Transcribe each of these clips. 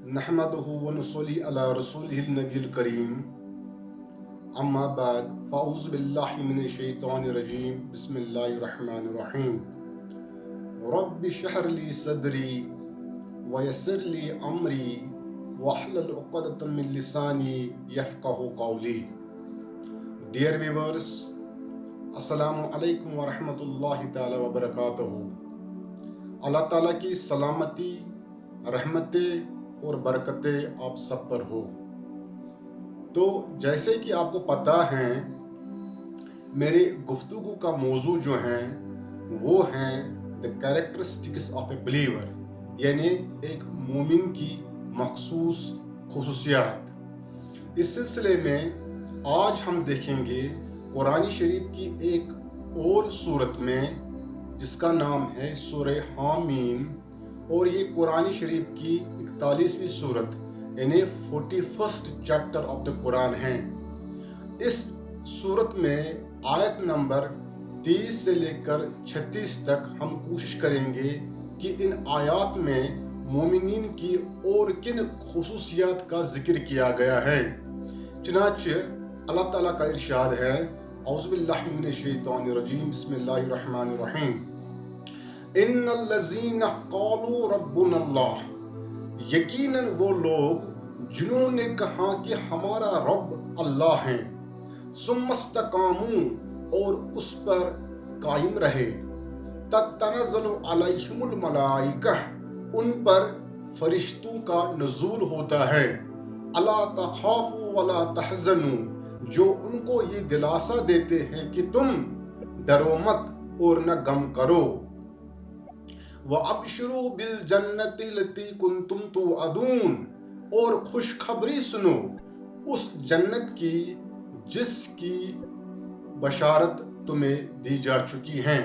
नहमदुहु व नुसल्ली अला रसूलिहिल नबिय्यिल करीम अम्मा बाद फ़अऊज़ु बिल्लाहि मिनश शैतानिर रजीम बिस्मिल्लाहिर रहमानिर रहीम रब्बि इश्रह ली सदरी व यस्सिर ली अमरी वहलुल उक़दतम मिन लिसानी यफ़क़हू क़ौली। डियर व्यूअर्स, अस्सलामु अलैकुम व रहमतुल्लाहि ताला व बरकातहू। अल्लाह ताला की सलामती, रहमतें और बरकतें आप सब पर हो। तो जैसे कि आपको पता है, मेरे गुफ्तगू का मौजू जो है वो है the characteristics of A believer, यानी एक मोमिन की मखसूस खुसूसियात। इस सिलसिले में आज हम देखेंगे कुरान शरीफ की एक और सूरत में जिसका नाम है सूरह हामीम, और ये कुरान शरीफ की 41वीं सूरत यानी 41st chapter of the Quran है। इस सूरत में आयत नंबर 30 से लेकर 36 तक हम कोशिश करेंगे कि इन आयात में मोमिनीन की और किन खुसूसियात का जिक्र किया गया है। चुनांचे अल्लाह ताला का इरशाद है, औज़ु बिल्लाहि मिनश शैतानिर रजीम, बिस्मिल्लाहिर रहमानिर रहीम, इन्नल्लज़ीना क़ालू रब्बुनल्लाह, यकीनन वो लोग जिन्होंने कहा कि हमारा रब अल्लाह है, सुम्मस्तकामू, और उस पर कायम रहे, ततनज़्ज़लु अलैहिमुल मलाइका, उन पर फरिश्तों का नुज़ूल होता है, अला तख़ाफ़ू वला तहज़नू, जो उनको ये दिलासा देते हैं कि तुम डरो मत और न गम करो, व अबशरू बिल जन्नति लती कुंतुम तुअदून, और खुशखबरी सुनो उस जन्नत की जिसकी बशारत तुम्हें दी जा चुकी है,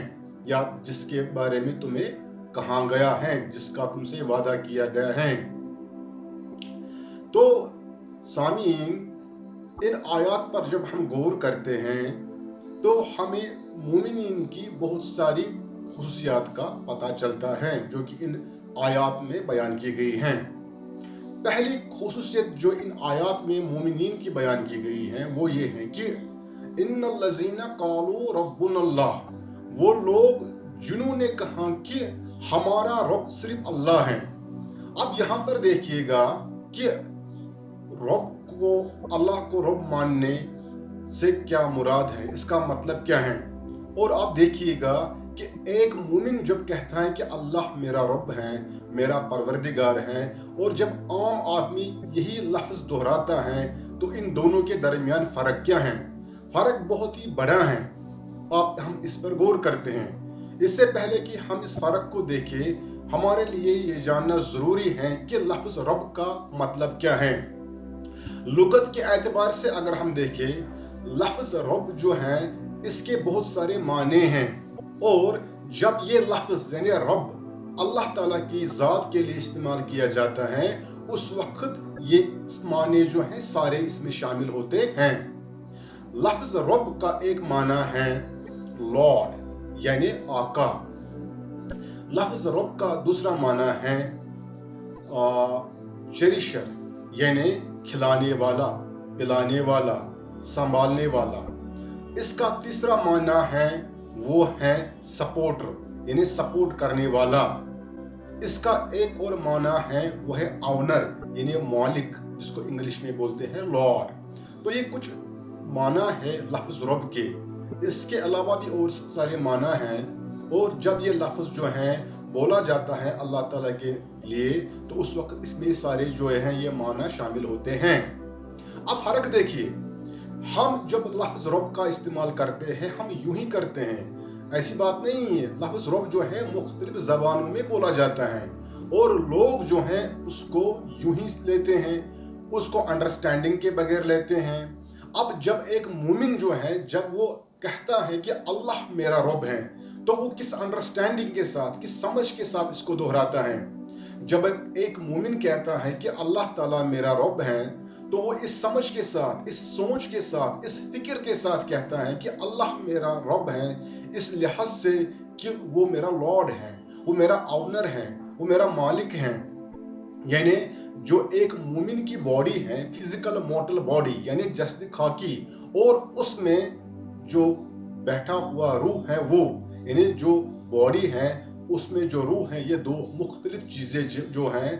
या जिसके बारे में तुम्हें कहा गया है, जिसका तुमसे वादा किया गया है। तो सामीन, इन आयात पर जब हम गौर करते हैं तो हमें मोमिनीन की बहुत सारी खुसूसियात का पता चलता है जो कि इन आयात में बयान की गई हैं। पहली खुसूसियत जो इन आयात में मोमिनीन की बयान की गई है वो ये है कि इन्नल्लज़ीना क़ालू रब्बुनल्लाह, वो लोग जिन्होंने कहा कि हमारा रब सिर्फ अल्लाह है। अब यहाँ पर देखिएगा कि रब को, अल्लाह को रब मानने से क्या मुराद है, इसका मतलब क्या है। और आप देखिएगा कि एक मोमिन जब कहता है कि अल्लाह मेरा रब है, मेरा परवरदिगार है, और जब आम आदमी यही लफ्ज़ दोहराता है तो इन दोनों के दरमियान फ़र्क क्या है। फ़र्क बहुत ही बड़ा है। आप हम इस पर गौर करते हैं। इससे पहले कि हम इस फ़र्क को देखें, हमारे लिए ये जानना ज़रूरी है कि लफ्ज़ रब का मतलब क्या है। लुगत के एतबार से अगर हम देखें, लफ्ज़ रब जो है इसके बहुत सारे माने हैं, और जब ये लफ्ज़ यानी रब अल्लाह ताला की ज़ात के लिए इस्तेमाल किया जाता है, उस वक्त ये माने जो हैं सारे इसमें शामिल होते हैं। लफ्ज़ रब का एक माना है लॉर्ड यानी आका। लफ्ज़ रब का दूसरा माना है चेरिशर यानी खिलाने वाला, पिलाने वाला, संभालने वाला। इसका तीसरा माना है वो है सपोर्टर यानी सपोर्ट करने वाला। इसका एक और माना है वो है ऑनर यानी मालिक, जिसको इंग्लिश में बोलते हैं लॉर्ड। तो ये कुछ माना है लफ्ज़ रब के। इसके अलावा भी और सारे माना हैं, और जब ये लफ्ज़ जो है बोला जाता है अल्लाह ताला के लिए तो उस वक्त इसमें सारे जो हैं ये माना शामिल होते हैं। अब फ़र्क देखिए, हम जब लफ्ज़ रब का इस्तेमाल करते हैं हम यूं ही करते हैं, ऐसी बात नहीं है। लफ्ज़ रब जो है मुख्तलिफ ज़बानों में बोला जाता है, और लोग जो हैं उसको यूं ही लेते हैं, उसको अंडरस्टैंडिंग के बगैर लेते हैं। अब जब एक मोमिन जो है जब वो कहता है कि अल्लाह मेरा रब है, तो वो किस अंडरस्टैंडिंग के साथ, किस समझ के साथ इसको दोहराता है। जब एक मोमिन कहता है कि अल्लाह ताला मेरा रब है, तो वो इस समझ के साथ, इस सोच के साथ, इस फिक्र के साथ कहता है कि अल्लाह मेरा रब है, इस लिहाज से कि वो मेरा लॉर्ड है, वो मेरा ऑनर है, वो मेरा मालिक है। यानी जो एक मोमिन की बॉडी है, फिजिकल मोर्टल बॉडी यानी जस्द खाकी, और उसमें जो बैठा हुआ रूह है वो, यानी जो बॉडी है उसमें जो रूह है, ये दो मुख्तलिफ चीज़ें जो हैं।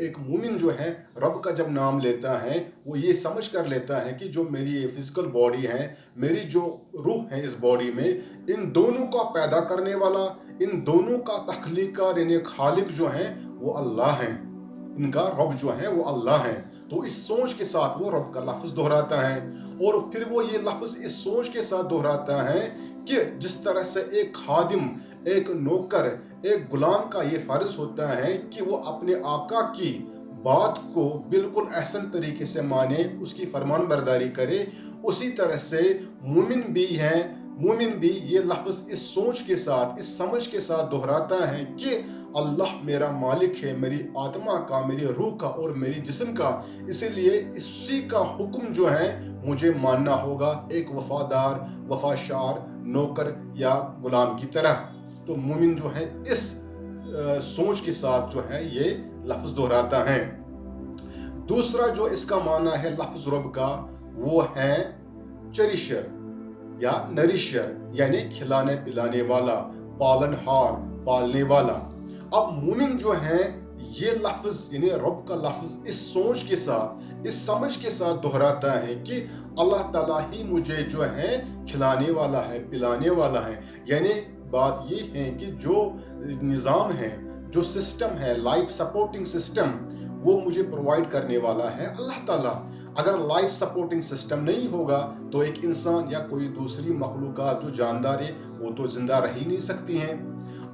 एक मोमिन जो है रब का जब नाम लेता है वो ये समझ कर लेता है कि जो मेरी ये फिजिकल बॉडी है, मेरी जो रूह है इस बॉडी में, इन दोनों का पैदा करने वाला, इन दोनों का तख्लीकार यानी खालिक जो है वो अल्लाह है, इनका रब जो है वो अल्लाह है। तो इस सोच के साथ वो रब का लफ्ज़ दोहराता है, और फिर वो ये लफ्ज़ इस सोच के साथ दोहराता है कि जिस तरह से एक खादिम, एक नौकर, एक गुलाम का ये फ़र्ज़ होता है कि वो अपने आका की बात को बिल्कुल एहसन तरीके से माने, उसकी फरमान बरदारी करे, उसी तरह से मोमिन भी है। मोमिन भी ये लफ्ज़ इस सोच के साथ, इस समझ के साथ दोहराता है कि अल्लाह मेरा मालिक है, मेरी आत्मा का, मेरी रूह का और मेरी जिस्म का, इसीलिए इसी का हुक्म जो है मुझे मानना होगा, एक वफादार, वफाशार नौकर या गुलाम की तरह। तो मोमिन जो है इस सोच के साथ जो है ये लफ्ज़ दोहराता है। दूसरा जो इसका माना है लफ्ज़ रब का, वो है चरिशर या नरिशर, यानी खिलाने पिलाने वाला, पालनहार, पालने वाला। अब मोमिन जो है ये लफ्ज़ यानी रब का लफ्ज़ इस सोच के साथ, इस समझ के साथ दोहराता है कि अल्लाह ताला ही मुझे जो है खिलाने वाला है, पिलाने वाला है। यानी बात ये है कि जो निज़ाम है, जो सिस्टम है, लाइफ सपोर्टिंग सिस्टम, वो मुझे प्रोवाइड करने वाला है अल्लाह ताला। अगर लाइफ सपोर्टिंग सिस्टम नहीं होगा तो एक इंसान या कोई दूसरी मखलूक़ात जो जानदार है वो तो जिंदा रह ही नहीं सकती हैं।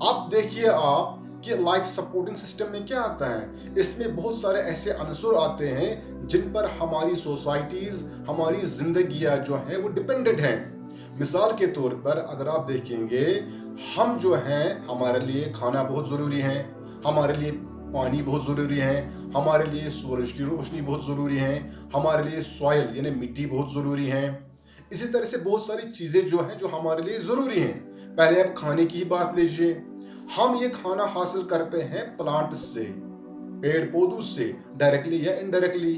अब देखिए आप कि लाइफ सपोर्टिंग सिस्टम में क्या आता है, इसमें बहुत सारे ऐसे अनसर आते हैं जिन पर हमारी सोसाइटीज़, हमारी जिंदगियाँ जो है वो डिपेंडेंट हैं। मिसाल के तौर पर अगर आप देखेंगे, हम जो हैं, हमारे लिए खाना बहुत ज़रूरी है, हमारे लिए पानी बहुत ज़रूरी है, हमारे लिए सूरज की रोशनी बहुत ज़रूरी है, हमारे लिए सॉइल यानी मिट्टी बहुत ज़रूरी है। इसी तरह से बहुत सारी चीज़ें जो हैं जो हमारे लिए ज़रूरी हैं। पहले आप खाने की ही बात लीजिए, हम ये खाना हासिल करते हैं प्लांट से, पेड़ पौधों से, डायरेक्टली या इनडायरेक्टली,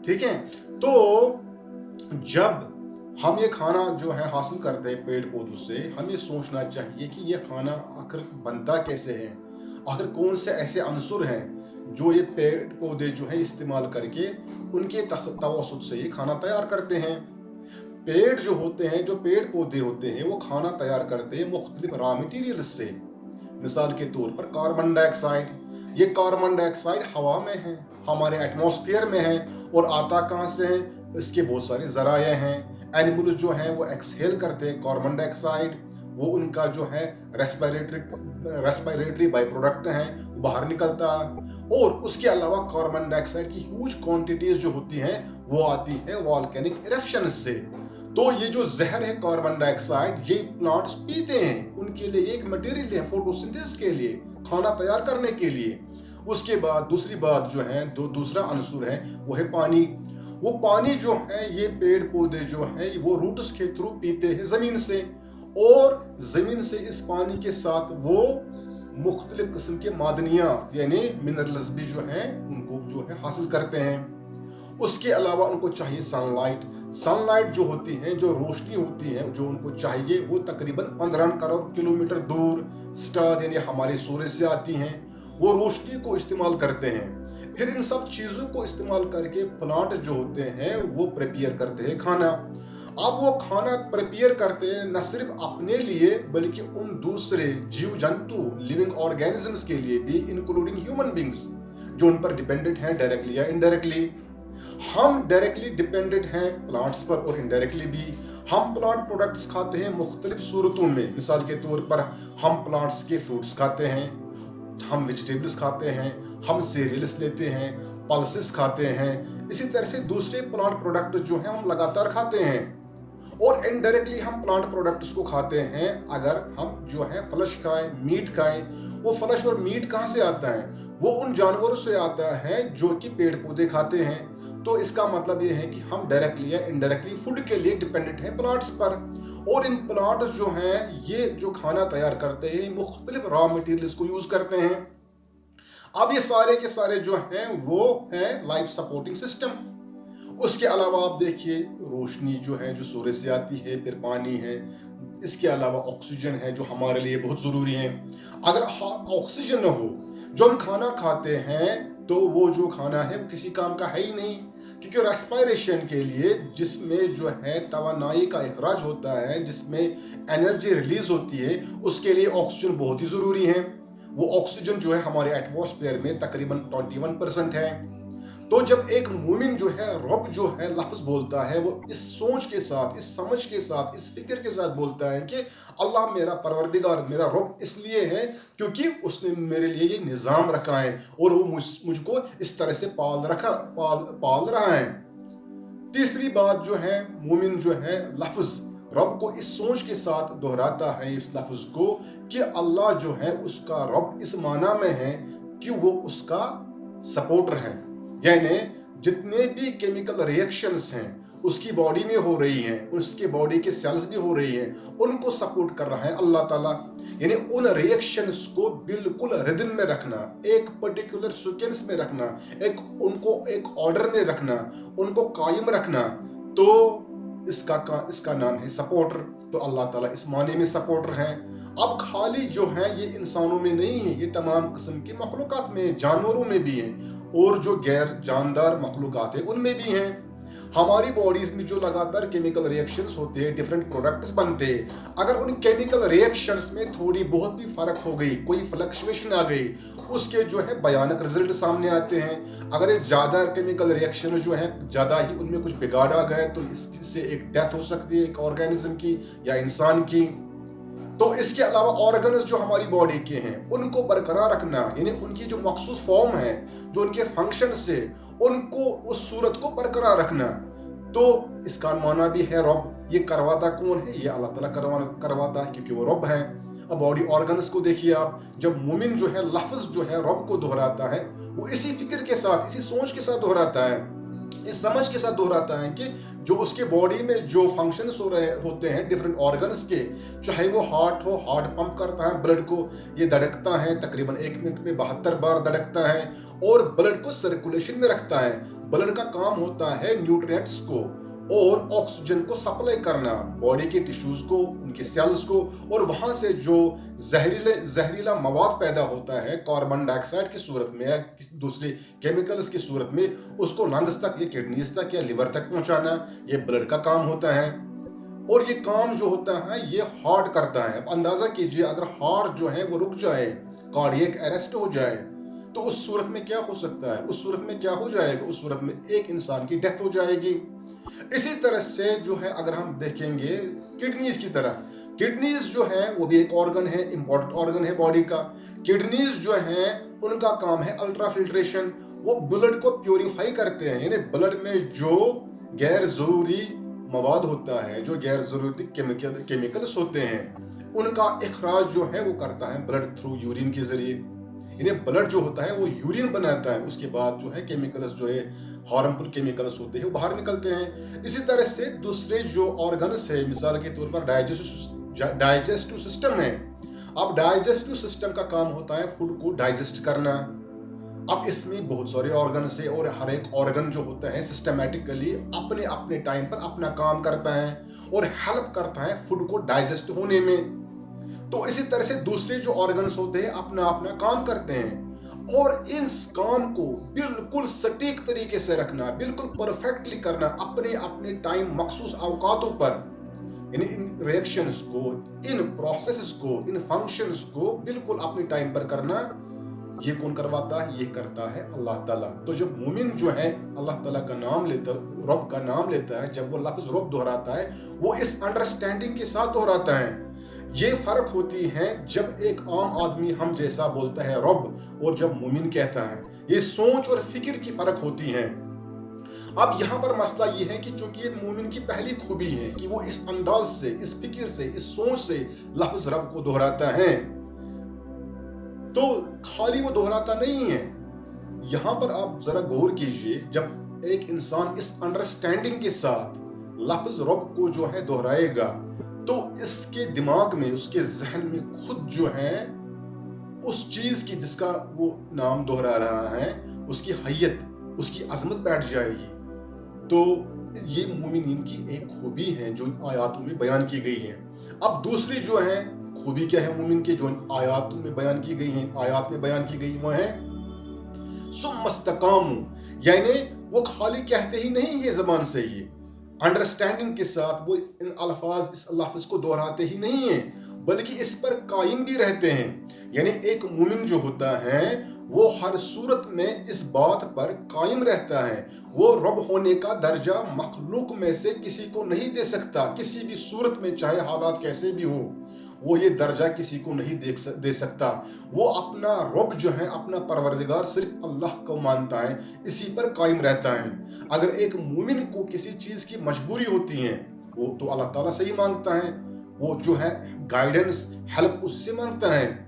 ठीक है। तो जब हम ये खाना जो है हासिल करते हैं पेड़ पौधों से, हमें सोचना चाहिए कि ये खाना आखिर बनता कैसे है, आखिर कौन से ऐसे अनसर हैं जो ये पेड़ पौधे जो है इस्तेमाल करके उनके तवसुत से ये खाना तैयार करते हैं। पेड़ जो होते हैं, जो पेड़ पौधे होते हैं, वो खाना तैयार करते हैं मुख्तलिफ रॉ मटीरियल से। मिसाल के तौर पर कार्बन डाइऑक्साइड, ये कार्बन डाइऑक्साइड हवा में है, हमारे एटमॉस्फेयर में है, और आता कहाँ से है, इसके बहुत सारे ज़राए हैं। एनिमल्स जो हैं वो एक्सहेल करते हैं कार्बन डाइऑक्साइड, वो उनका जो है रेस्पिरेटरी बाई प्रोडक्ट हैं, वो बाहर निकलता है। और उसके अलावा कार्बन डाइऑक्साइड की ह्यूज क्वांटिटीज जो होती हैं वो आती है वॉल्केनिक इरप्शन से। तो ये जो जहर है कार्बन डाइऑक्साइड, ये प्लांट्स पीते हैं, उनके लिए एक मटेरियल है फोटोसिंथेसिस के लिए, खाना तैयार करने के लिए। उसके बाद दूसरी बात जो है, दूसरा अनसर है वो है पानी। वो पानी जो है ये पेड़ पौधे जो है वो रूट्स के थ्रू पीते हैं ज़मीन से, और ज़मीन से इस पानी के साथ वो मुख्तलिफ किस्म के मादनियात यानी मिनरल्स भी जो हैं उनको जो है हासिल करते हैं। उसके अलावा उनको चाहिए सनलाइट जो होती है, जो रोशनी होती है, जो उनको चाहिए, वो तकरीबन 15 करोड़ किलोमीटर दूर स्टार यानी हमारे सूरज से आती हैं, वो रोशनी को इस्तेमाल करते हैं। फिर इन सब चीज़ों को इस्तेमाल करके प्लांट जो होते हैं वो प्रिपेयर करते हैं खाना। अब वो खाना प्रिपेयर करते हैं न सिर्फ अपने लिए बल्कि उन दूसरे जीव जंतु, लिविंग ऑर्गेनिजम्स के लिए भी, इंक्लूडिंग ह्यूमन बींग्स जो उन पर डिपेंडेंट हैं डायरेक्टली या इनडायरेक्टली। हम डायरेक्टली डिपेंडेंट हैं प्लांट्स पर और इनडायरेक्टली भी। हम प्लांट प्रोडक्ट्स खाते हैं मुख्तलिफ सूरतों में। मिसाल के तौर पर हम प्लांट्स के फ्रूट्स खाते हैं, हम वेजिटेबल्स खाते हैं, हम सीरियल्स लेते हैं, पल्सेस खाते हैं। इसी तरह से दूसरे प्लांट प्रोडक्ट जो हैं हम लगातार खाते हैं, और इनडायरेक्टली हम प्लांट प्रोडक्ट्स को खाते हैं। अगर हम जो है फ्लश खाएं, मीट खाएं, वो फ्लश और मीट कहाँ से आता है, वो उन जानवरों से आता है जो कि पेड़ पौधे खाते हैं। तो इसका मतलब ये है कि हम डायरेक्टली या इनडायरेक्टली फूड के लिए डिपेंडेंट हैं प्लांट्स पर। और इन प्लांट्स जो हैं ये जो खाना तैयार करते हैं मुख्तलिफ रॉ मटेरियल्स को यूज करते हैं। اب یہ سارے کے سارے جو ہیں وہ ہیں لائف سپورٹنگ سسٹم. اس کے علاوہ آپ دیکھیے روشنی جو ہے جو سورج سے آتی ہے، پھر پانی ہے، اس کے علاوہ آکسیجن ہے جو ہمارے لیے بہت ضروری ہے. اگر آکسیجن نہ ہو، جو ہم کھانا کھاتے ہیں تو وہ جو کھانا ہے وہ کسی کام کا ہے ہی نہیں، کیونکہ ریسپائریشن کے لیے جس میں جو ہے توانائی کا اخراج ہوتا ہے، جس میں انرجی ریلیز ہوتی ہے، اس کے لیے آکسیجن بہت ہی ضروری ہے. وہ آکسیجن جو ہے ہمارے ایٹماسفیئر میں تقریباً 21% ہے. تو جب ایک مومن جو ہے رب جو ہے لفظ بولتا ہے، وہ اس سوچ کے ساتھ، اس سمجھ کے ساتھ، اس فکر کے ساتھ بولتا ہے کہ اللہ میرا پروردگار، میرا رب اس لیے ہے کیونکہ اس نے میرے لیے یہ نظام رکھا ہے اور وہ مجھ کو اس طرح سے پال رہا ہے. تیسری بات جو ہے، مومن جو ہے لفظ رب کو اس سوچ کے ساتھ دہراتا ہے اس لفظ کو کہ اللہ جو ہے اس کا رب اس معنی میں ہے کہ وہ اس کا سپورٹر ہے. یعنی جتنے بھی کیمیکل ریئیکشنز ہیں اس کی باڈی میں ہو رہی ہیں، اس کے باڈی کے سیلز بھی ہو رہی ہیں، ان کو سپورٹ کر رہا ہے اللہ تعالیٰ. یعنی ان ریئیکشنز کو بالکل ردم میں رکھنا، ایک پرٹیکولر سیکوینس میں رکھنا، ان کو ایک آرڈر میں رکھنا، ان کو قائم رکھنا، تو اس کا نام ہے سپورٹر. تو اللہ تعالیٰ اس معنی میں سپورٹر ہیں. اب خالی جو ہے یہ انسانوں میں نہیں ہے، یہ تمام قسم کی مخلوقات میں، جانوروں میں بھی ہیں، اور جو غیر جاندار مخلوقات ہیں ان میں بھی ہیں. ہماری باڈیز میں جو لگاتار کیمیکل ریئیکشنز ہوتے ہیں، ڈیفرنٹ پروڈکٹس بنتے ہیں، اگر ان کیمیکل ریئیکشنز میں تھوڑی بہت بھی فرق ہو گئی، کوئی فلکچویشن آ گئی، اس کے جو ہے بھیانک رزلٹ سامنے آتے ہیں. اگر یہ زیادہ کیمیکل ریئیکشن جو ہے زیادہ ہی ان میں کچھ بگاڑ آ گئے تو اس سے ایک ڈیتھ ہو سکتی ہے ایک آرگینزم کی یا انسان کی. تو اس کے علاوہ آرگنز جو ہماری باڈی کے ہیں ان کو برقرار رکھنا، یعنی ان کی جو مخصوص فارم ہے، جو ان کے فنکشن سے، ان کو اس صورت کو برقرار رکھنا. تو اس کا معنی بھی ہے رب. یہ کرواتا کون ہے؟ یہ اللہ تعالیٰ کرواتا ہے کیونکہ وہ رب ہے. اب باڈی آرگنز کو دیکھیے آپ، جب مومن جو ہے لفظ جو ہے رب کو دہراتا ہے، وہ اسی فکر کے ساتھ، اسی سوچ کے ساتھ دہراتا ہے، اس سمجھ کے ساتھ دہراتا ہے کہ جو اس کے باڈی میں جو فنکشنز ہوتے ہیں ڈیفرنٹ آرگنز کے، چاہے وہ ہارٹ ہو، ہارٹ پمپ کرتا ہے بلڈ کو، یہ دھڑکتا ہے تقریباً 1 منٹ میں 72 بار دھڑکتا ہے اور بلڈ کو سرکولیشن میں رکھتا ہے. بلڈ کا کام ہوتا ہے نیوٹرینٹس کو اور آکسیجن کو سپلائی کرنا باڈی کے ٹیشوز کو، ان کے سیلز کو، اور وہاں سے جو زہریلا مواد پیدا ہوتا ہے کاربن ڈائی آکسائڈ کی صورت میں یا دوسرے کیمیکلز کی صورت میں، اس کو لنگز تک یا کڈنیز تک یا لیور تک پہنچانا، یہ بلڈ کا کام ہوتا ہے. اور یہ کام جو ہوتا ہے یہ ہارٹ کرتا ہے. اب اندازہ کیجئے اگر ہارٹ جو ہے وہ رک جائے، کارڈیک اریسٹ ہو جائے، تو اس صورت میں کیا ہو سکتا ہے؟ اس صورت میں کیا ہو جائے گا؟ اس صورت میں ایک انسان کی ڈیتھ ہو جائے گی. اسی طرح سے جو ہے اگر ہم دیکھیں گے کڈنیز کی طرح، کڈنیز جو ہے وہ بھی ایک آرگن ہے، امپورٹنٹ آرگن ہے باڈی کا. کڈنیز جو ہیں ان کا کام ہے الٹرا فلٹریشن. وہ بلڈ کو پیوریفائی کرتے ہیں، یعنی بلڈ میں جو غیر ضروری مواد ہوتا ہے، جو غیر ضروری کیمیکلز ہوتے ہیں، ان کا اخراج جو ہے وہ کرتا ہے بلڈ تھرو یورین کے ذریعے. یعنی بلڈ جو ہوتا ہے وہ یورین بناتا ہے، اس کے بعد جو ہے کیمیکلز جو ہے ہارمفل کیمیکلز ہوتے ہیں وہ باہر نکلتے ہیں. اسی طرح سے دوسرے جو آرگنز ہے، مثال کے طور پر ڈائجسٹو سسٹم ہے. اب ڈائجسٹو سسٹم کا کام ہوتا ہے فوڈ کو ڈائجسٹ کرنا. اب اس میں بہت سارے آرگنز ہیں اور ہر ایک آرگن جو ہوتا ہے سسٹمیٹکلی اپنے ٹائم پر اپنا کام کرتا ہے اور ہیلپ کرتا ہے فوڈ کو ڈائجسٹ ہونے میں. تو اسی طرح سے دوسرے جو آرگنز ہوتے ہیں اپنا کام کرتے ہیں، اور اس کام کو بالکل سٹیک طریقے سے رکھنا، بالکل پرفیکٹلی کرنا اپنے ٹائم مخصوص اوقاتوں پر، یعنی ان ریئیکشنز کو، ان پروسیسز کو، ان فنکشنز کو بالکل اپنے ٹائم پر کرنا. یہ کون کرواتا ہے؟ یہ کرتا ہے اللہ تعالیٰ. تو جب مومن جو ہے اللہ تعالیٰ کا نام لیتا، رب کا نام لیتا ہے، جب وہ لفظ رب دہراتا ہے وہ اس انڈرسٹینڈنگ کے ساتھ دہراتا ہے. یہ فرق ہوتی ہے جب ایک عام آدمی ہم جیسا بولتا ہے رب، اور جب مومن کہتا ہے. یہ سوچ اور فکر کی فرق ہوتی ہے. اب یہاں پر مسئلہ یہ ہے کہ چونکہ یہ مومن کی پہلی خوبی ہے کہ وہ اس انداز سے، اس فکر سے، اس سوچ سے لفظ رب کو دہراتا ہے، تو خالی وہ دہراتا نہیں ہے. یہاں پر آپ ذرا غور کیجئے، جب ایک انسان اس انڈرسٹینڈنگ کے ساتھ لفظ رب کو جو ہے دہرائے گا، تو اس کے دماغ میں، اس کے ذہن میں خود جو ہے उस चीज की जिसका वो नाम दोहरा रहा है, उसकी हैयत, उसकी अजमत बैठ जाएगी। तो ये मोमिनीन की एक खूबी है जो इन आयातों में बयान की गई है। अब दूसरी जो है खूबी क्या है मोमिन के, जो इन आयातों में बयान की गई है, आयात में बयान की गई, वो है सुम्मस्तकामू, यानी वो खाली कहते ही नहीं है जबान से, ये अंडरस्टैंडिंग के साथ वो इन अल्फाज, इस लफ्ज को दोहराते ही नहीं है, बल्कि इस पर कायम भी रहते हैं। यानी एक मोमिन जो होता है वो हर सूरत में इस बात पर कायम रहता है, वो रब होने का दर्जा मखलूक में से किसी को नहीं दे सकता, किसी भी सूरत में, चाहे हालात कैसे भी हो, वो ये दर्जा किसी को नहीं दे सकता। वो अपना रब जो है, अपना परवरदिगार सिर्फ अल्लाह को मानता है, इसी पर कायम रहता है। अगर एक मोमिन को किसी चीज की मजबूरी होती है, वो तो अल्लाह ताला से ही मांगता है, वो जो है गाइडेंस, हेल्प उससे मांगता है।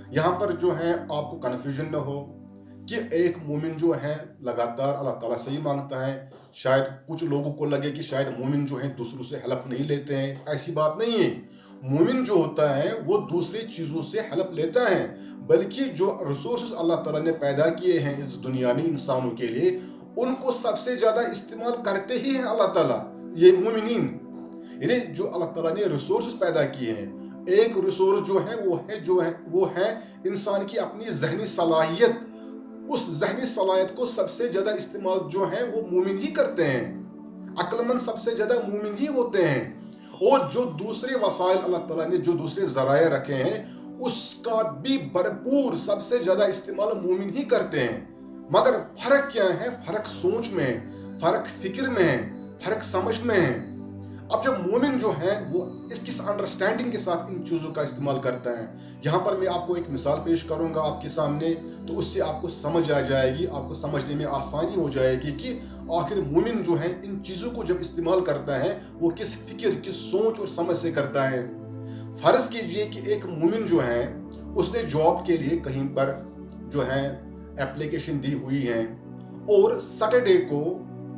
यहाँ पर जो है आपको कन्फ्यूजन न हो कि एक मोमिन जो है लगातार अल्लाह ताला से ही मांगता है। शायद कुछ लोगों को लगे कि शायद मोमिन जो है दूसरों से हेल्प नहीं लेते हैं, ऐसी बात नहीं है। मोमिन जो होता है वो दूसरी चीज़ों से हेल्प लेता है, बल्कि जो रिसोर्सेज अल्लाह ताला ने पैदा किए हैं इस दुनिया में इंसानों के लिए, उनको सबसे ज़्यादा इस्तेमाल करते ही हैं अल्लाह ताला, ये मोमिनीन। यानी जो अल्लाह ताला ने रिसोर्सेज पैदा किए हैं, एक रिसोर्स जो है वो है इंसान की अपनी जहनी सलाहियत। उस जहनी सलाहियत को सबसे ज़्यादा इस्तेमाल जो है वो मोमिन ही करते हैं, अक्लमंद सबसे ज़्यादा मोमिन ही होते हैं। और जो दूसरे वसाइल अल्लाह ताला ने जो दूसरे ज़राए रखे हैं, उसका भी भरपूर सबसे ज़्यादा इस्तेमाल मोमिन ही करते हैं। मगर फ़र्क क्या है? फ़र्क सोच में है, फ़र्क फिक्र में है, फ़र्क समझ में है। अब जब मोमिन जो है वो किस अंडरस्टैंडिंग के साथ इन चीज़ों का इस्तेमाल करता है, यहाँ पर मैं आपको एक मिसाल पेश करूँगा आपके सामने, तो उससे आपको समझ आ जाएगी, आपको समझने में आसानी हो जाएगी कि आखिर मोमिन जो है इन चीज़ों को जब इस्तेमाल करता है वो किस फिक्र, किस सोच और समझ से करता है। फ़र्ज़ कीजिए कि एक मोमिन जो है उसने जॉब के लिए कहीं पर जो है एप्लीकेशन दी हुई है, और सैटरडे को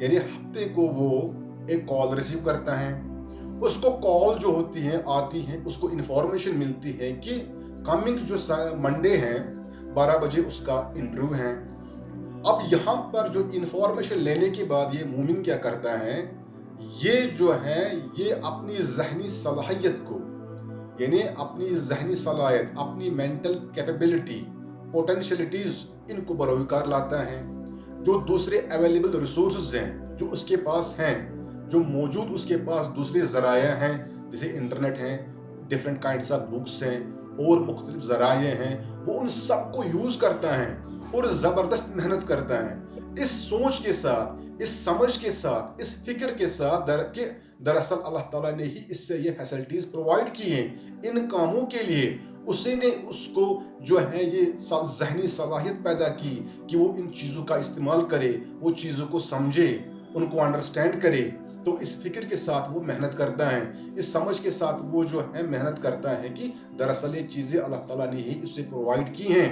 यानी हफ्ते को वो एक कॉल रिसीव करता है। उसको कॉल जो होती है आती है, उसको इन्फॉर्मेशन मिलती है कि कमिंग जो मंडे है 12 बजे उसका इंटरव्यू है। अब यहाँ पर जो इन्फॉर्मेशन लेने के बाद ये मोमिन क्या करता है, ये जो है ये अपनी जहनी सलाहियत को, यानी अपनी जहनी सलाहियत, अपनी मेंटल कैपेबिलिटी, पोटेंशियलिटीज, इनको बरोकार लाता है। जो दूसरे अवेलेबल रिसोर्सेज हैं जो उसके पास हैं, जो मौजूद उसके पास दूसरे ज़राया हैं, जैसे इंटरनेट हैं, डिफरेंट काइंड्स ऑफ बुक्स हैं और मुख्तलिफ ज़राए हैं, वो उन सब को यूज़ करता है और ज़बरदस्त मेहनत करता है, इस सोच के साथ, इस समझ के साथ, इस फिक्र के साथ दरअसल अल्लाह ताला ने ही इससे ये फैसिलिटीज़ प्रोवाइड की हैं इन कामों के लिए। उसी ने उसको जो है ये जहनी सलाहियत पैदा की कि वो इन चीज़ों का इस्तेमाल करे, वो चीज़ों को समझे, उनको अंडरस्टैंड करे। तो इस फिक्र के साथ वो मेहनत करता है, इस समझ के साथ वो जो है मेहनत करता है कि दरअसल ये चीज़ें अल्लाह ताला ने ही उससे प्रोवाइड की हैं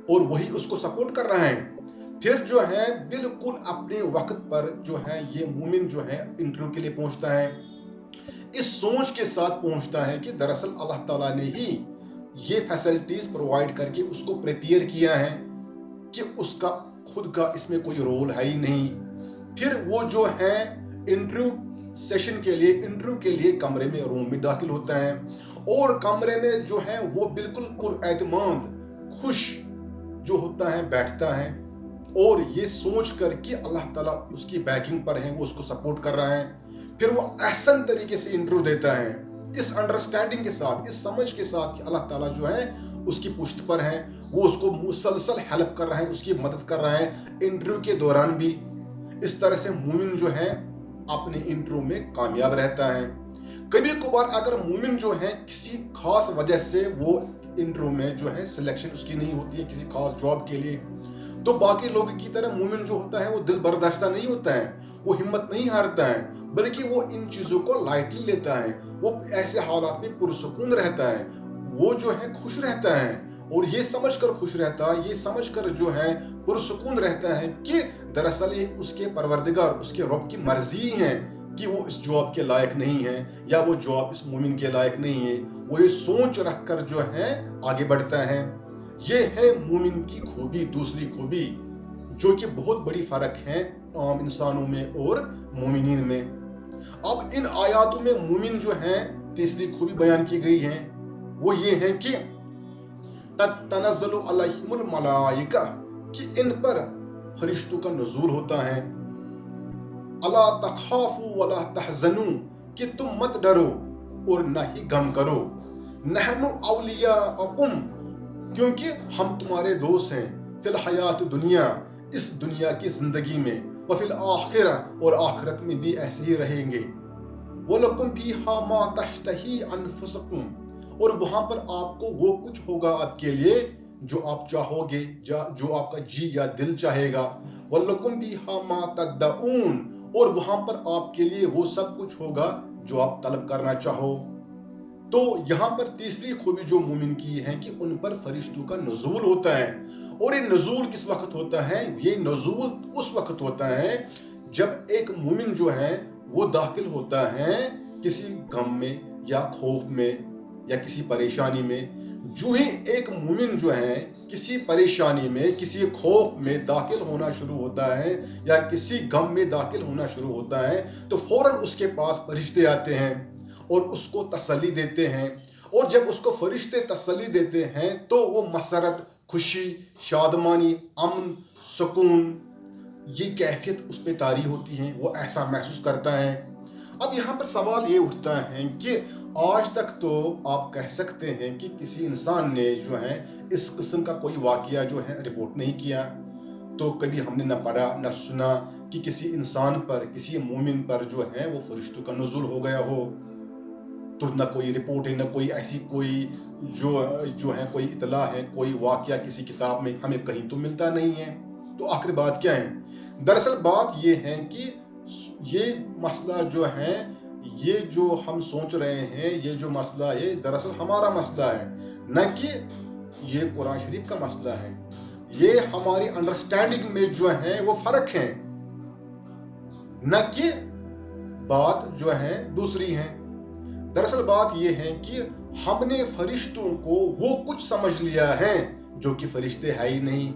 और वही उसको सपोर्ट कर रहा है। फिर जो है बिल्कुल अपने वक्त पर जो है ये मोमिन जो है इंटरव्यू के लिए पहुंचता है, इस सोच के साथ पहुंचता है कि दरअसल अल्लाह ताला ने ही ये फैसिलिटीज़ प्रोवाइड करके उसको प्रिपेयर किया है कि उसका खुद का इसमें कोई रोल है ही नहीं। फिर वो जो है इंटरव्यू के लिए कमरे में, रूम में दाखिल होता है और कमरे में जो है वो बिल्कुल पुरएतमाद, खुश जो होता है, बैठता है और ये सोच कर कि अल्लाह ताला उसकी बैकिंग पर है, वो उसको सपोर्ट कर रहा है। फिर वो अहसन तरीके से इंटरव्यू देता है, इस अंडरस्टैंडिंग के साथ, इस समझ के साथ कि अल्लाह ताला जो है उसकी पुश्त पर है, वो उसको मुसलसल हेल्प कर रहा है, उसकी मदद कर रहा है इंटरव्यू के दौरान भी। इस तरह से मोमिन जो है अपने इंटरव्यू में कामयाब रहता है। कभी कभार अगर मोमिन जो है किसी खास वजह से वो इंटरव्यू में जो है सिलेक्शन उसकी नहीं होती है किसी खास जॉब के लिए, तो बाकी लोगों की तरह मोमिन जो होता है वो दिल बर्दाश्ता नहीं होता है, वो हिम्मत नहीं हारता है, बल्कि वो इन चीज़ों को लाइटली लेता है। वो ऐसे हालात में पुरसुकून रहता है, वो जो है खुश रहता है और ये समझ कर खुश रहता है, ये समझ कर जो है पुरसुकून रहता है कि दरअसल ये उसके परवरदिगार, उसके रब की मर्जी है कि वो इस जॉब के लायक नहीं है या वो जॉब इस मोमिन के लायक नहीं है। वो ये सोच रख कर जो है आगे बढ़ता है। یہ ہے مومن کی خوبی، دوسری خوبی جو کہ بہت بڑی فرق ہے عام انسانوں میں اور مومنین میں۔ اب ان آیاتوں میں مومن جو ہیں تیسری خوبی بیان کی گئی ہے، وہ یہ ہے کہ تنزل علیہم الملائکہ، کہ ان پر فرشتوں کا نزول ہوتا ہے، الا تخافوا ولا تحزنوا، کہ تم مت ڈرو اور نہ ہی غم کرو، نحن اولیاءکم، کیونکہ ہم تمہارے دوست ہیں، فی الحیات دنیا، اس دنیا کی زندگی میں، وفی الآخرہ، اور آخرت میں بھی ایسے ہی رہیں گے، وَلَكُمْ فِيهَا مَا تَشْتَهِي أَنفُسُكُمْ، اور وہاں پر آپ کو وہ کچھ ہوگا آپ کے لیے جو آپ چاہو گے، جو آپ کا جی یا دل چاہے گا، وَلَكُمْ فِيهَا مَا تَدَّعُونَ، اور وہاں پر آپ کے لیے وہ سب کچھ ہوگا جو آپ طلب کرنا چاہو۔ تو یہاں پر تیسری خوبی جو مومن کی ہے کہ ان پر فرشتوں کا نزول ہوتا ہے، اور یہ نزول کس وقت ہوتا ہے؟ یہ نزول اس وقت ہوتا ہے جب ایک مومن جو ہے وہ داخل ہوتا ہے کسی غم میں یا خوف میں یا کسی پریشانی میں۔ جو ہی ایک مومن جو ہے کسی پریشانی میں، کسی خوف میں داخل ہونا شروع ہوتا ہے یا کسی غم میں داخل ہونا شروع ہوتا ہے، تو فوراً اس کے پاس فرشتے آتے ہیں اور اس کو تسلی دیتے ہیں، اور جب اس کو فرشتے تسلی دیتے ہیں تو وہ مسرت، خوشی، شادمانی، امن، سکون، یہ کیفیت اس پہ طاری ہوتی ہے، وہ ایسا محسوس کرتا ہے۔ اب یہاں پر سوال یہ اٹھتا ہے کہ آج تک تو آپ کہہ سکتے ہیں کہ کسی انسان نے جو ہے اس قسم کا کوئی واقعہ جو ہے رپورٹ نہیں کیا، تو کبھی ہم نے نہ پڑھا نہ سنا کہ کسی انسان پر، کسی مومن پر جو ہے وہ فرشتوں کا نزول ہو گیا ہو، تو نہ کوئی رپورٹ ہے، نہ کوئی ایسی کوئی جو ہے کوئی اطلاع ہے، کوئی واقعہ کسی کتاب میں ہمیں کہیں تو ملتا نہیں ہے۔ تو آخر بات کیا ہے؟ دراصل بات یہ ہے کہ یہ مسئلہ جو ہے، یہ جو ہم سوچ رہے ہیں، یہ جو مسئلہ ہے دراصل ہمارا مسئلہ ہے، نہ کہ یہ قرآن شریف کا مسئلہ ہے۔ یہ ہماری انڈرسٹینڈنگ میں جو ہے وہ فرق ہے، نہ کہ بات جو ہے دوسری ہے۔ دراصل بات یہ ہے کہ ہم نے فرشتوں کو وہ کچھ سمجھ لیا ہے جو کہ فرشتے ہے ہی نہیں۔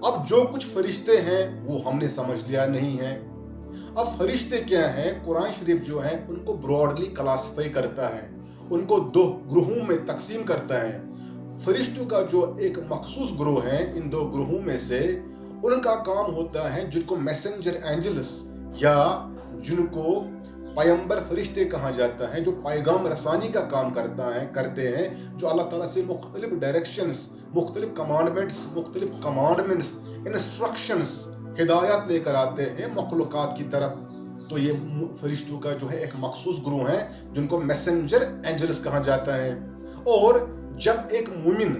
اب جو کچھ فرشتے ہیں وہ ہم نے سمجھ لیا نہیں ہے۔ اب فرشتے کیا ہیں؟ قرآن شریف جو ہے ان کو براڈلی کلاسیفائی کرتا ہے، ان کو دو گروہوں میں تقسیم کرتا ہے۔ فرشتوں کا جو ایک مخصوص گروہ ہے، ان دو گروہوں میں سے ان کا کام ہوتا ہے جن کو میسنجر اینجلس یا جن کو پیغمبر فرشتے کہا جاتا ہے، جو پیغام رسانی کا کام کرتے ہیں، جو اللہ تعالیٰ سے مختلف ڈائریکشنز، مختلف کمانڈمنٹس، انسٹرکشنز، ہدایات لے کر آتے ہیں مخلوقات کی طرف۔ تو یہ فرشتوں کا جو ہے ایک مخصوص گروہ ہے جن کو میسنجر اینجلس کہا جاتا ہے۔ اور جب ایک مومن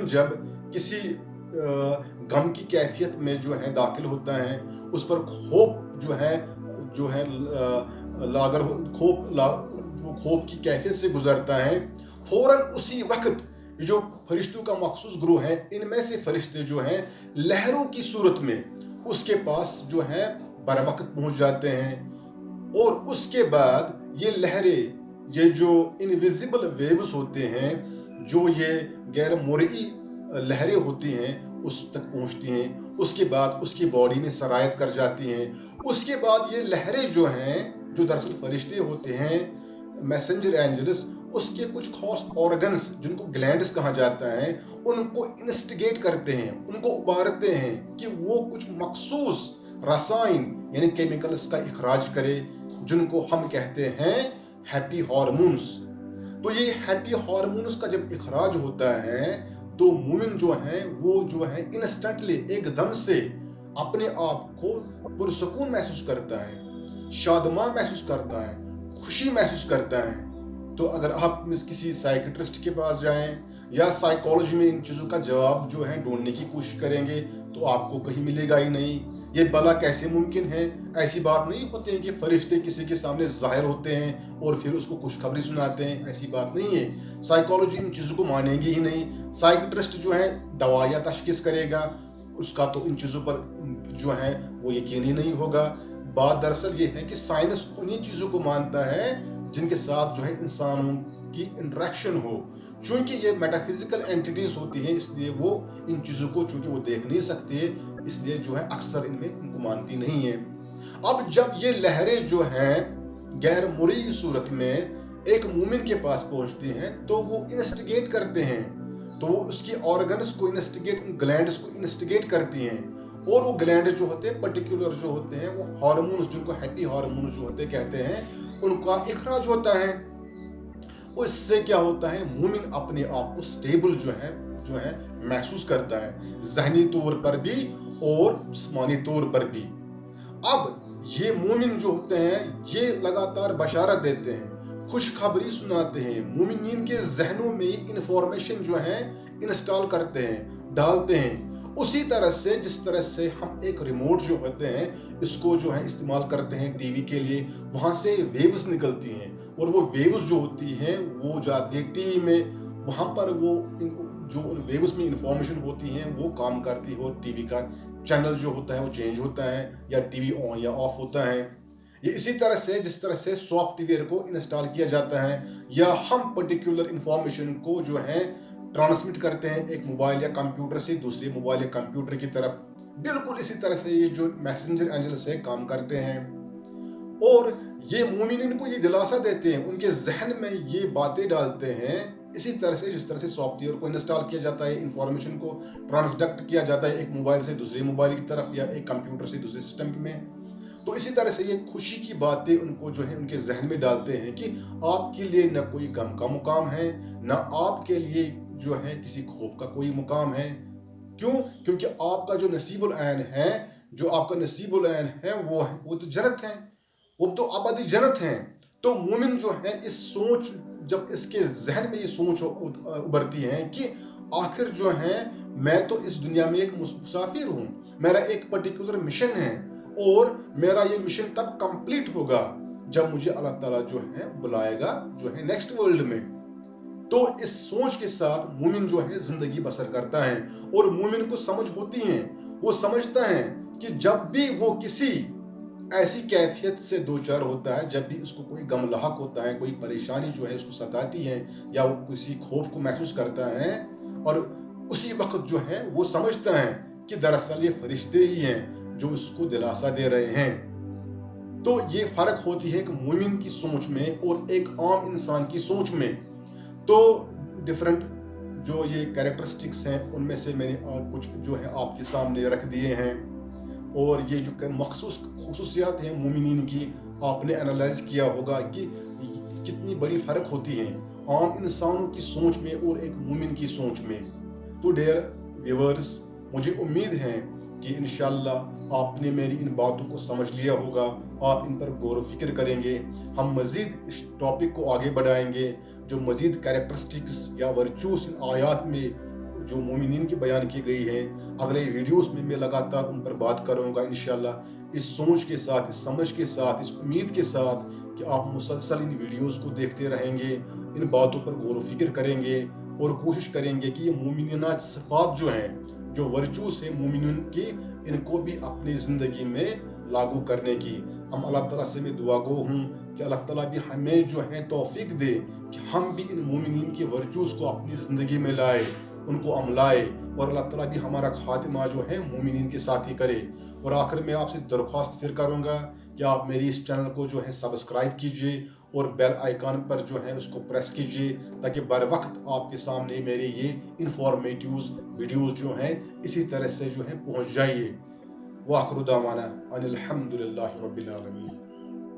جب کسی غم کی کیفیت میں جو ہے داخل ہوتا ہے، اس پر خوف خوف کی کیفیت سے گزرتا ہے، فوراً اسی وقت جو فرشتوں کا مخصوص گروہ ہے، ان میں سے فرشتے جو ہیں لہروں کی صورت میں اس کے پاس جو ہے بر وقت پہنچ جاتے ہیں، اور اس کے بعد یہ لہریں، یہ جو انویزیبل ویوز ہوتے ہیں، جو یہ غیر مرئی لہریں ہوتی ہیں، اس تک پہنچتی ہیں، اس کے بعد اس کی باڈی میں سرایت کر جاتی ہیں۔ اس کے بعد یہ لہریں جو ہیں، جو دراصل فرشتے ہوتے ہیں میسنجر اینجلس، اس کے کچھ خاص آرگنز جن کو گلینڈز کہا جاتا ہے، ان کو انسٹیگیٹ کرتے ہیں، ان کو ابھارتے ہیں کہ وہ کچھ مخصوص رسائن یعنی کیمیکلز کا اخراج کرے، جن کو ہم کہتے ہیں ہیپی ہارمونز۔ تو یہ ہیپی ہارمونز کا جب اخراج ہوتا ہے تو مومن جو ہے وہ جو ہے انسٹنٹلی ایک دم سے اپنے آپ کو پرسکون محسوس کرتا ہے، شادمان محسوس کرتا ہے، خوشی محسوس کرتا ہے۔ تو اگر آپ کسی سائیکٹرسٹ کے پاس جائیں یا سائیکالوجی میں ان چیزوں کا جواب جو ہے ڈھونڈنے کی کوشش کریں گے تو آپ کو کہیں ملے گا ہی نہیں۔ یہ بلا کیسے ممکن ہے؟ ایسی بات نہیں ہوتی ہے کہ فرشتے کسی کے سامنے ظاہر ہوتے ہیں اور پھر اس کو خوشخبری سناتے ہیں، ایسی بات نہیں ہے۔ سائیکالوجی ان چیزوں کو مانے گی ہی نہیں۔ سائیکٹرسٹ جو ہے دوائیاں تشخیص کرے گا، اس کا تو ان چیزوں پر جو ہے وہ یقین ہی نہیں ہوگا۔ بات دراصل یہ ہے کہ سائنس انہی چیزوں کو مانتا ہے جن کے ساتھ جو ہے انسانوں کی انٹریکشن ہو، चूंकि ये मेटाफिजिकल एंटिटीज होती हैं, इसलिए वो इन चीज़ों को चूंकि वो देख नहीं सकती है, इसलिए जो है अक्सर इनमें इनको मानती नहीं है। अब जब ये लहरें जो हैं गैर मुरई सूरत में एक मोमिन के पास पहुंचती हैं तो वो इन्वेस्टिगेट करते हैं, तो वो उसकी ऑर्गन्स को इन्वेस्टिगेट, ग्लैंड्स को इन्वेस्टिगेट करती हैं, और वो ग्लैंड जो होते हैं पर्टिकुलर जो होते हैं वो हार्मोन्स, जिनको हैप्पी हार्मोन्स जो होते कहते हैं, उनका इखराज होता है। और इससे क्या होता है, मोमिन अपने आप को स्टेबल जो है महसूस करता है, ज़हनी तौर पर भी और जिस्मानी तौर पर भी। अब ये मोमिन जो होते हैं ये लगातार बशारत देते हैं, खुशखबरी सुनाते हैं, मोमिनीन के जहनों में इंफॉर्मेशन जो है इंस्टॉल करते हैं, डालते हैं। उसी तरह से जिस तरह से हम एक रिमोट जो होते हैं इसको जो है इस्तेमाल करते हैं टीवी के लिए, वहाँ से वेव्स निकलती हैं, और वो वेव्स जो होती हैं वो जाती है टीवी में, वहाँ पर वो जो उन वेव्स में इंफॉर्मेशन होती हैं वो काम करती है, और टीवी का चैनल जो होता है वो चेंज होता है, या टीवी ऑन या ऑफ होता है। ये इसी तरह से जिस तरह से सॉफ्टवेयर को इंस्टॉल किया जाता है, या हम पर्टिकुलर इंफॉर्मेशन को जो है ट्रांसमिट करते हैं एक मोबाइल या कंप्यूटर से दूसरे मोबाइल या कंप्यूटर की तरफ, बिल्कुल इसी तरह से ये जो मैसेंजर एंजल से काम करते हैं। और ये मोमिनीन को ये दिलासा देते हैं, उनके जहन में ये बातें डालते हैं, इसी तरह से जिस तरह से सॉफ्टवेयर को इंस्टॉल किया जाता है, इंफॉर्मेशन को ट्रांसडक्ट किया जाता है एक मोबाइल से दूसरे मोबाइल की तरफ या एक कंप्यूटर से दूसरे सिस्टम में। तो इसी तरह से ये खुशी की बातें उनको जो है उनके जहन में डालते हैं कि आपके लिए न कोई गम का मुकाम है, न आपके लिए जो है किसी खौफ का कोई मुकाम है। क्यों? क्योंकि आपका जो नसीबुल ऐन है, जो आपका नसीबुल ऐन है वो तो जन्नत है, वो तो आबादी जन्नत है। तो मोमिन जो है इस सोच, जब इसके जहन में ये सोच उभरती है कि आखिर जो है मैं तो इस दुनिया में एक मुसाफिर हूँ, मेरा एक पर्टिकुलर मिशन है, और मेरा ये मिशन तब कंप्लीट होगा जब मुझे अल्लाह ताला जो है बुलाएगा जो है नेक्स्ट वर्ल्ड में। तो इस सोच के साथ मोमिन जो है जिंदगी बसर करता है, और मोमिन को समझ होती है, वो समझता है कि जब भी वो किसी ऐसी कैफियत से दो चार होता है, जब भी उसको कोई गम लाहक होता है, कोई परेशानी जो है उसको सताती है, या वो किसी खौफ को महसूस करता है, और उसी वक्त जो है वो समझता है कि दरअसल ये फरिश्ते ही हैं जो उसको दिलासा दे रहे हैं। तो ये फर्क होती है एक मोमिन की सोच में और एक आम इंसान की सोच में। तो डिफरेंट जो ये कैरेक्टरिस्टिक्स हैं उनमें से मैंने कुछ जो है आपके सामने रख दिए हैं, और ये जो मखसूस खुसूसियात हैं मोमिनीन की, आपने एनालाइज किया होगा कि कितनी बड़ी फ़र्क होती है आम इंसानों की सोच में और एक मोमिन की सोच में। तो डियर व्यूअर्स, मुझे उम्मीद है कि इंशाल्लाह आपने मेरी इन बातों को समझ लिया होगा, आप इन पर गौर व फिक्र करेंगे। हम मज़ीद इस टॉपिक को आगे बढ़ाएंगे, जो मज़ीद कैरेक्टरिस्टिक्स या वर्चूस इन आयात में जो मोमिनीन की बयान की गई है, अगले वीडियोस में मैं लगातार उन पर बात करूँगा इंशाल्लाह, इस सोच के साथ, इस समझ के साथ, इस उम्मीद के साथ कि आप मुसलसल इन वीडियोस को देखते रहेंगे, इन बातों पर गौर व फिक्र करेंगे, और कोशिश करेंगे कि ये मोमिना सिफ़ात जो हैं, जो वर्चूस है मोमिन की, इनको भी अपनी ज़िंदगी में लागू करने की हम अल्लाह ताला से मैं दुआ गो हूँ कि अल्लाह ताला भी हमें जो है तौफीक दे कि हम भी इन मोमिनीन के वर्चूस को अपनी ज़िंदगी में लाए, उनको अमलाए, और अल्लाह ताला भी हमारा खातिमा जो है मोमिनीन के साथ ही करे। और आखिर में आपसे दरख्वास्त फिर करूँगा कि आप मेरी इस चैनल को जो है सब्सक्राइब कीजिए, और बेल आइकन पर जो है उसको प्रेस कीजिए, ताकि बर वक्त आपके सामने मेरे ये इंफॉर्मेटिव वीडियोज़ जो हैं इसी तरह से जो है पहुँच जाइए। वाखिर दावाना अनिल हम्दुलिल्लाहि रब्बिल आलमीन।